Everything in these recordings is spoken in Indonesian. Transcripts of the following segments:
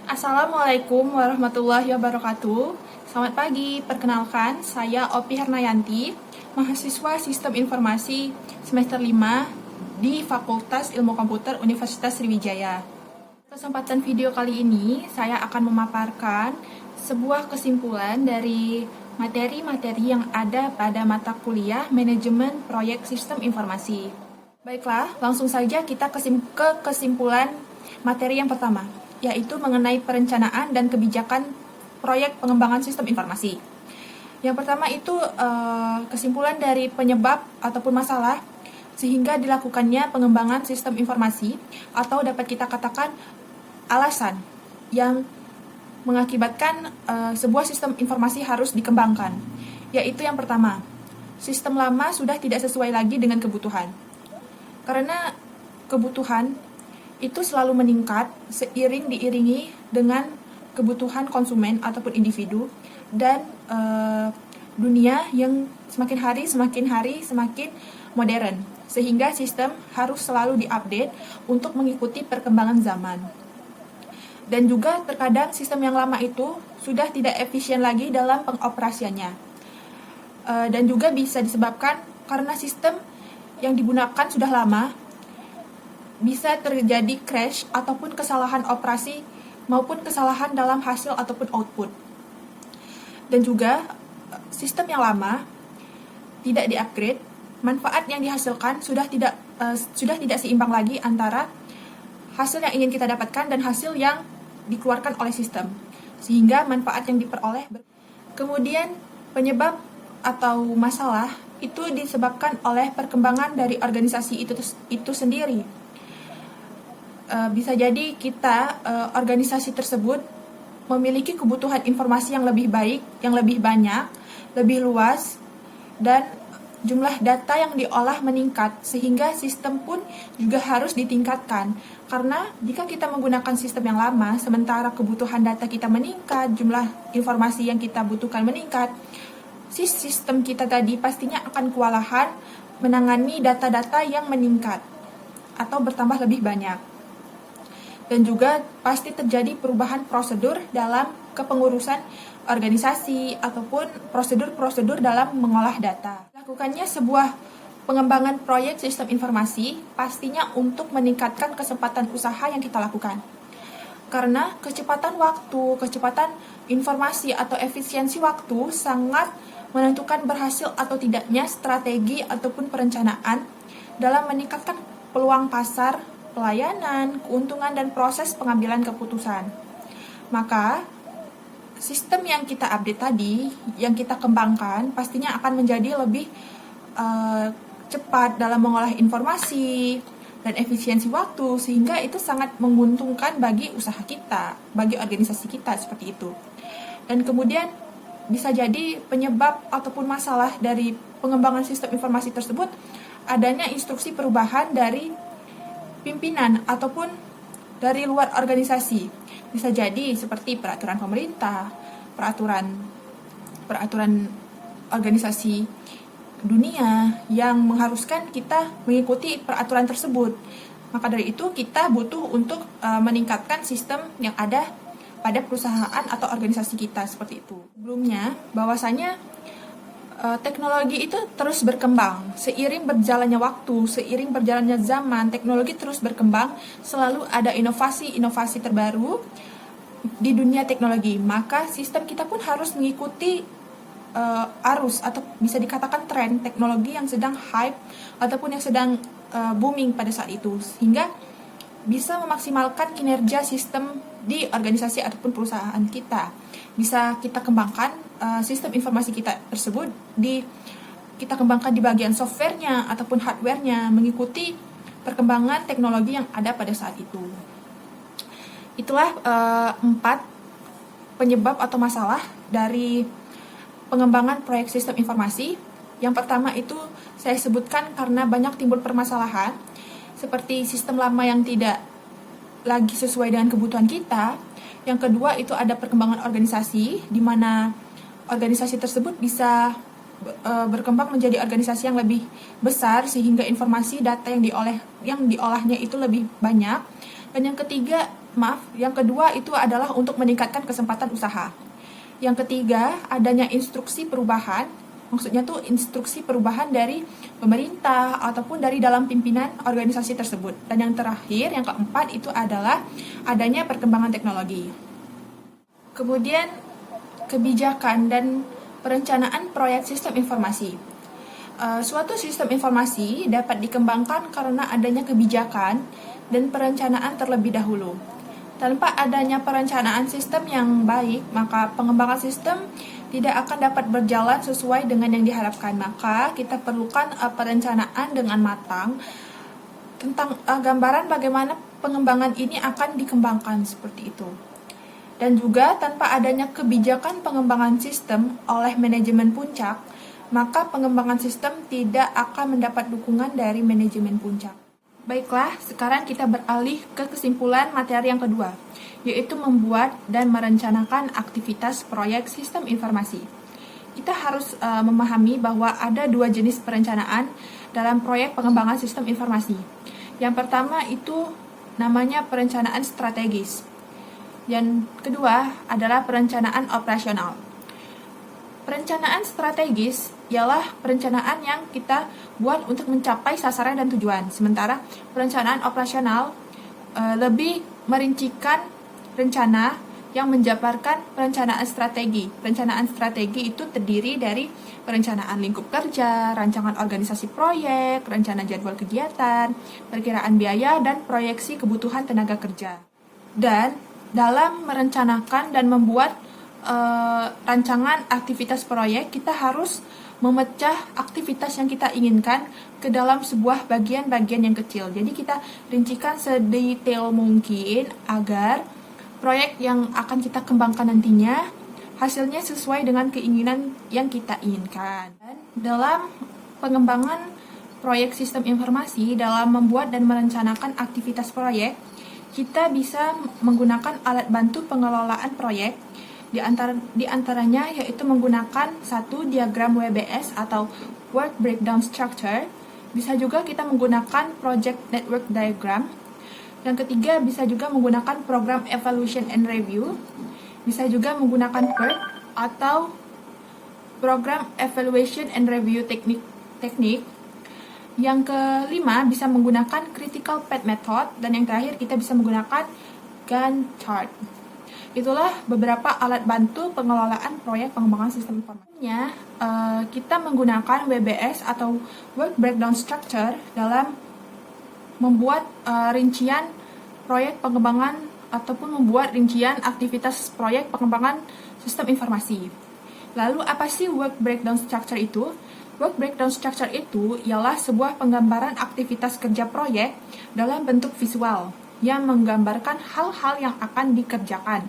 Assalamualaikum warahmatullahi wabarakatuh. Selamat pagi, perkenalkan saya Opi Hernayanti, mahasiswa Sistem Informasi semester 5 di Fakultas Ilmu Komputer Universitas Sriwijaya. Kesempatan video kali ini saya akan memaparkan sebuah kesimpulan dari materi-materi yang ada pada mata kuliah Manajemen Proyek Sistem Informasi. Baiklah, langsung saja kita ke kesimpulan materi yang pertama, yaitu mengenai perencanaan dan kebijakan proyek pengembangan sistem informasi. Yang pertama itu kesimpulan dari penyebab ataupun masalah sehingga dilakukannya pengembangan sistem informasi, atau dapat kita katakan alasan yang mengakibatkan sebuah sistem informasi harus dikembangkan. Yaitu yang pertama, sistem lama sudah tidak sesuai lagi dengan kebutuhan. Karena kebutuhan itu selalu meningkat diiringi dengan kebutuhan konsumen ataupun individu dan dunia yang semakin hari semakin modern, sehingga sistem harus selalu diupdate untuk mengikuti perkembangan zaman. Dan juga terkadang sistem yang lama itu sudah tidak efisien lagi dalam pengoperasiannya, dan juga bisa disebabkan karena sistem yang digunakan sudah lama, bisa terjadi crash ataupun kesalahan operasi maupun kesalahan dalam hasil ataupun output. Dan juga sistem yang lama tidak di-upgrade, manfaat yang dihasilkan sudah tidak seimbang lagi antara hasil yang ingin kita dapatkan dan hasil yang dikeluarkan oleh sistem, sehingga manfaat yang diperoleh. Kemudian penyebab atau masalah itu disebabkan oleh perkembangan dari organisasi itu sendiri. Bisa jadi kita organisasi tersebut memiliki kebutuhan informasi yang lebih baik, yang lebih banyak, lebih luas, dan jumlah data yang diolah meningkat, sehingga sistem pun juga harus ditingkatkan. Karena jika kita menggunakan sistem yang lama, sementara kebutuhan data kita meningkat, jumlah informasi yang kita butuhkan meningkat, sistem kita tadi pastinya akan kewalahan menangani data-data yang meningkat atau bertambah lebih banyak. Dan juga pasti terjadi perubahan prosedur dalam kepengurusan organisasi ataupun prosedur-prosedur dalam mengolah data. Lakukannya sebuah pengembangan proyek sistem informasi pastinya untuk meningkatkan kesempatan usaha yang kita lakukan. Karena kecepatan waktu, kecepatan informasi atau efisiensi waktu sangat menentukan berhasil atau tidaknya strategi ataupun perencanaan dalam meningkatkan peluang pasar, pelayanan, keuntungan, dan proses pengambilan keputusan. Maka, sistem yang kita update tadi, yang kita kembangkan, pastinya akan menjadi lebih cepat dalam mengolah informasi dan efisiensi waktu, sehingga itu sangat menguntungkan bagi usaha kita, bagi organisasi kita, seperti itu. Dan kemudian, bisa jadi penyebab ataupun masalah dari pengembangan sistem informasi tersebut adanya instruksi perubahan dari pimpinan ataupun dari luar organisasi. Bisa jadi seperti peraturan pemerintah, peraturan organisasi dunia yang mengharuskan kita mengikuti peraturan tersebut. Maka dari itu kita butuh untuk meningkatkan sistem yang ada pada perusahaan atau organisasi kita, seperti itu. Sebelumnya, bahwasanya teknologi itu terus berkembang. Seiring berjalannya waktu, seiring berjalannya zaman, teknologi terus berkembang, selalu ada inovasi-inovasi terbaru di dunia teknologi. Maka sistem kita pun harus mengikuti arus atau bisa dikatakan tren teknologi yang sedang hype ataupun yang sedang booming pada saat itu, sehingga bisa memaksimalkan kinerja sistem di organisasi ataupun perusahaan kita. Bisa kita kembangkan sistem informasi kita tersebut, kita kembangkan di bagian softwarenya ataupun hardwarenya, mengikuti perkembangan teknologi yang ada pada saat itu. Itulah 4 penyebab atau masalah dari pengembangan proyek sistem informasi. Yang pertama itu saya sebutkan karena banyak timbul permasalahan, seperti sistem lama yang tidak lagi sesuai dengan kebutuhan kita. Yang kedua itu ada perkembangan organisasi, di mana organisasi tersebut bisa berkembang menjadi organisasi yang lebih besar, sehingga informasi data yang diolahnya itu lebih banyak. Dan yang ketiga, Yang kedua itu adalah untuk meningkatkan kesempatan usaha. Yang ketiga, adanya instruksi perubahan. Maksudnya tuh instruksi perubahan dari pemerintah ataupun dari dalam pimpinan organisasi tersebut. Dan yang terakhir, yang keempat itu adalah adanya perkembangan teknologi. Kemudian, kebijakan dan perencanaan proyek sistem informasi. Suatu sistem informasi dapat dikembangkan karena adanya kebijakan dan perencanaan terlebih dahulu. Tanpa adanya perencanaan sistem yang baik, maka pengembangan sistem tidak akan dapat berjalan sesuai dengan yang diharapkan. Maka kita perlukan perencanaan dengan matang tentang gambaran bagaimana pengembangan ini akan dikembangkan seperti itu. Dan juga tanpa adanya kebijakan pengembangan sistem oleh manajemen puncak, maka pengembangan sistem tidak akan mendapat dukungan dari manajemen puncak. Baiklah, sekarang kita beralih ke kesimpulan materi yang kedua, yaitu membuat dan merencanakan aktivitas proyek sistem informasi. Kita harus memahami bahwa ada dua jenis perencanaan dalam proyek pengembangan sistem informasi. Yang pertama itu namanya perencanaan strategis. Yang kedua adalah perencanaan operasional. Perencanaan strategis ialah perencanaan yang kita buat untuk mencapai sasaran dan tujuan. Sementara perencanaan operasional lebih merincikan rencana yang menjabarkan perencanaan strategi. Perencanaan strategi itu terdiri dari perencanaan lingkup kerja, rancangan organisasi proyek, rencana jadwal kegiatan, perkiraan biaya, dan proyeksi kebutuhan tenaga kerja. Dan dalam merencanakan dan membuat rancangan aktivitas proyek, kita harus memecah aktivitas yang kita inginkan ke dalam sebuah bagian-bagian yang kecil. Jadi kita rincikan sedetail mungkin agar proyek yang akan kita kembangkan nantinya hasilnya sesuai dengan keinginan yang kita inginkan. Dan dalam pengembangan proyek sistem informasi, dalam membuat dan merencanakan aktivitas proyek, kita bisa menggunakan alat bantu pengelolaan proyek. Di antaranya yaitu menggunakan satu diagram WBS atau Work Breakdown Structure. Bisa juga kita menggunakan Project Network Diagram. Yang ketiga bisa juga menggunakan program Evaluation and Review. Bisa juga menggunakan PERT atau program Evaluation and Review teknik. Yang kelima bisa menggunakan Critical Path Method. Dan yang terakhir kita bisa menggunakan Gantt chart. Itulah beberapa alat bantu pengelolaan proyek pengembangan sistem informasinya. Kita menggunakan WBS atau Work Breakdown Structure dalam membuat rincian proyek pengembangan ataupun membuat rincian aktivitas proyek pengembangan sistem informasi. Lalu apa sih Work Breakdown Structure itu? Work Breakdown Structure itu ialah sebuah penggambaran aktivitas kerja proyek dalam bentuk visual yang menggambarkan hal-hal yang akan dikerjakan.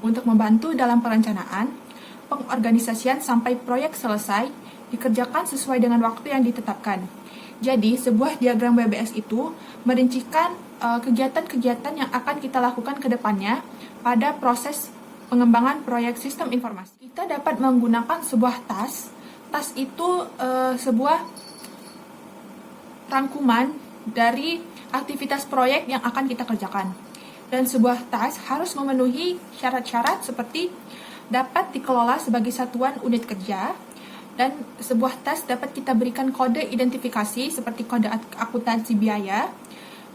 Untuk membantu dalam perencanaan, pengorganisasian sampai proyek selesai dikerjakan sesuai dengan waktu yang ditetapkan. Jadi, sebuah diagram WBS itu merincikan kegiatan-kegiatan yang akan kita lakukan ke depannya pada proses pengembangan proyek sistem informasi. Kita dapat menggunakan sebuah tas. Tas itu sebuah rangkuman dari aktivitas proyek yang akan kita kerjakan. Dan sebuah tas harus memenuhi syarat-syarat seperti dapat dikelola sebagai satuan unit kerja, dan sebuah tas dapat kita berikan kode identifikasi seperti kode akuntansi biaya,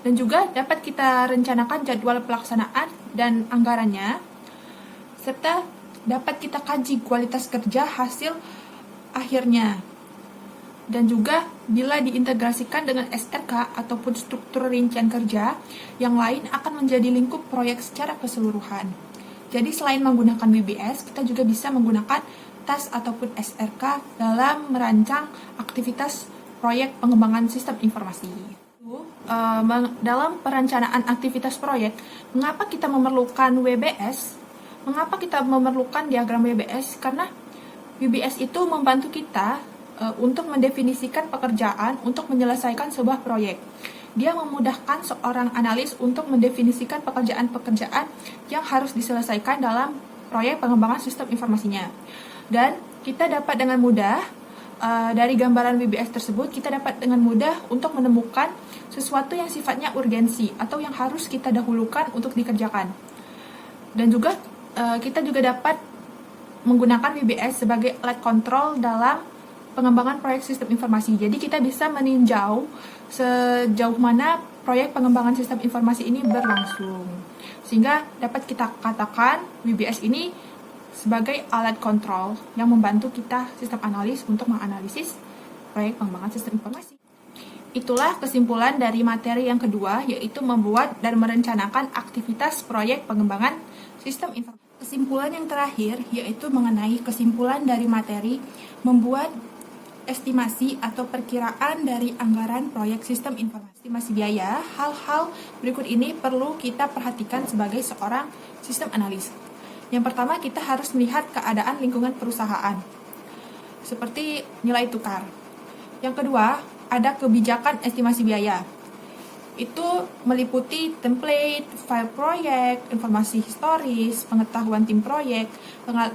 dan juga dapat kita rencanakan jadwal pelaksanaan dan anggarannya, serta dapat kita kaji kualitas kerja hasil akhirnya. Dan juga bila diintegrasikan dengan SRK ataupun struktur rincian kerja yang lain akan menjadi lingkup proyek secara keseluruhan. Jadi selain menggunakan WBS, kita juga bisa menggunakan TAS ataupun SRK dalam merancang aktivitas proyek pengembangan sistem informasi. Dalam perencanaan aktivitas proyek, mengapa kita memerlukan WBS? Mengapa kita memerlukan diagram WBS? Karena WBS itu membantu kita untuk mendefinisikan pekerjaan untuk menyelesaikan sebuah proyek. Dia memudahkan seorang analis untuk mendefinisikan pekerjaan-pekerjaan yang harus diselesaikan dalam proyek pengembangan sistem informasinya. Dan kita dapat dengan mudah dari gambaran WBS tersebut kita dapat dengan mudah untuk menemukan sesuatu yang sifatnya urgensi atau yang harus kita dahulukan untuk dikerjakan. Dan juga kita juga dapat menggunakan WBS sebagai alat kontrol dalam pengembangan proyek sistem informasi. Jadi kita bisa meninjau sejauh mana proyek pengembangan sistem informasi ini berlangsung. Sehingga dapat kita katakan WBS ini sebagai alat kontrol yang membantu kita sistem analis untuk menganalisis proyek pengembangan sistem informasi. Itulah kesimpulan dari materi yang kedua, yaitu membuat dan merencanakan aktivitas proyek pengembangan sistem informasi. Kesimpulan yang terakhir yaitu mengenai kesimpulan dari materi membuat estimasi atau perkiraan dari anggaran proyek sistem informasi. Estimasi biaya, hal-hal berikut ini perlu kita perhatikan sebagai seorang sistem analis. Yang pertama, kita harus melihat keadaan lingkungan perusahaan, seperti nilai tukar. Yang kedua, ada kebijakan estimasi biaya. Itu meliputi template, file proyek, informasi historis, pengetahuan tim proyek,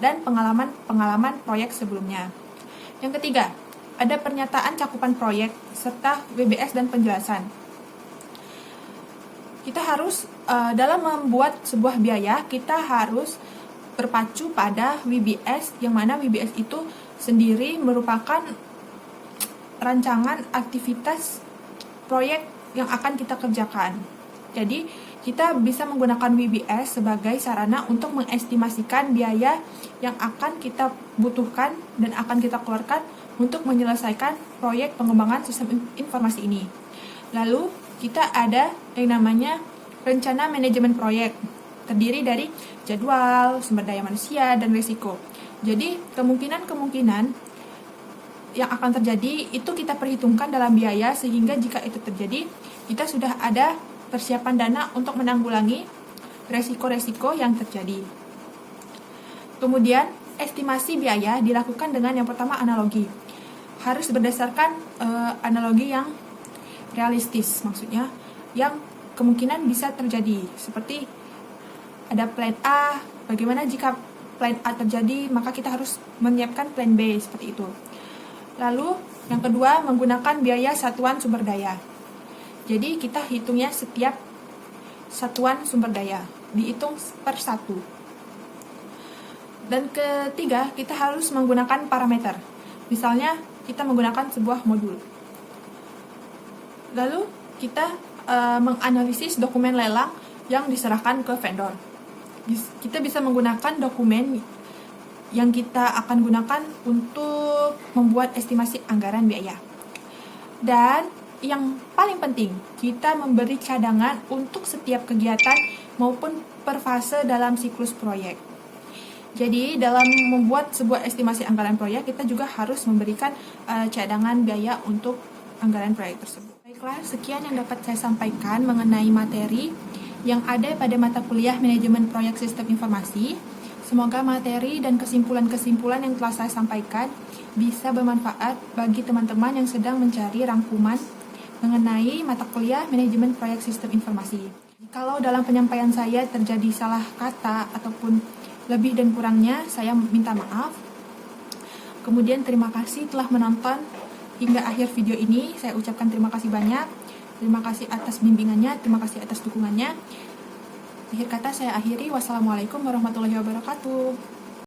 dan pengalaman proyek sebelumnya. Yang ketiga, ada pernyataan cakupan proyek, serta WBS dan penjelasan. Kita harus, dalam membuat sebuah biaya, kita harus berpacu pada WBS, yang mana WBS itu sendiri merupakan rancangan aktivitas proyek yang akan kita kerjakan. Jadi, kita bisa menggunakan WBS sebagai sarana untuk mengestimasikan biaya yang akan kita butuhkan dan akan kita keluarkan untuk menyelesaikan proyek pengembangan sistem informasi ini. Lalu, kita ada yang namanya rencana manajemen proyek, terdiri dari jadwal, sumber daya manusia, dan risiko. Jadi, kemungkinan-kemungkinan yang akan terjadi itu kita perhitungkan dalam biaya, sehingga jika itu terjadi, kita sudah ada persiapan dana untuk menanggulangi resiko-resiko yang terjadi. Kemudian, estimasi biaya dilakukan dengan yang pertama analogi. Harus berdasarkan analogi yang realistis, maksudnya yang kemungkinan bisa terjadi, seperti ada plan A, bagaimana jika plan A terjadi, maka kita harus menyiapkan plan B, seperti itu. Lalu, yang kedua, menggunakan biaya satuan sumber daya. Jadi, kita hitungnya setiap satuan sumber daya, dihitung per satu. Dan ketiga, kita harus menggunakan parameter. Misalnya, kita menggunakan sebuah modul. Lalu, kita menganalisis dokumen lelang yang diserahkan ke vendor. Kita bisa menggunakan dokumen yang kita akan gunakan untuk membuat estimasi anggaran biaya. Dan yang paling penting, kita memberi cadangan untuk setiap kegiatan maupun per fase dalam siklus proyek. Jadi, dalam membuat sebuah estimasi anggaran proyek, kita juga harus memberikan cadangan biaya untuk anggaran proyek tersebut. Baiklah, sekian yang dapat saya sampaikan mengenai materi yang ada pada mata kuliah Manajemen Proyek Sistem Informasi. Semoga materi dan kesimpulan-kesimpulan yang telah saya sampaikan bisa bermanfaat bagi teman-teman yang sedang mencari rangkuman mengenai mata kuliah Manajemen Proyek Sistem Informasi. Kalau dalam penyampaian saya terjadi salah kata ataupun lebih dan kurangnya, saya minta maaf. Kemudian terima kasih telah menonton hingga akhir video ini. Saya ucapkan terima kasih banyak. Terima kasih atas bimbingannya, terima kasih atas dukungannya. Akhir kata saya akhiri. Wassalamualaikum warahmatullahi wabarakatuh.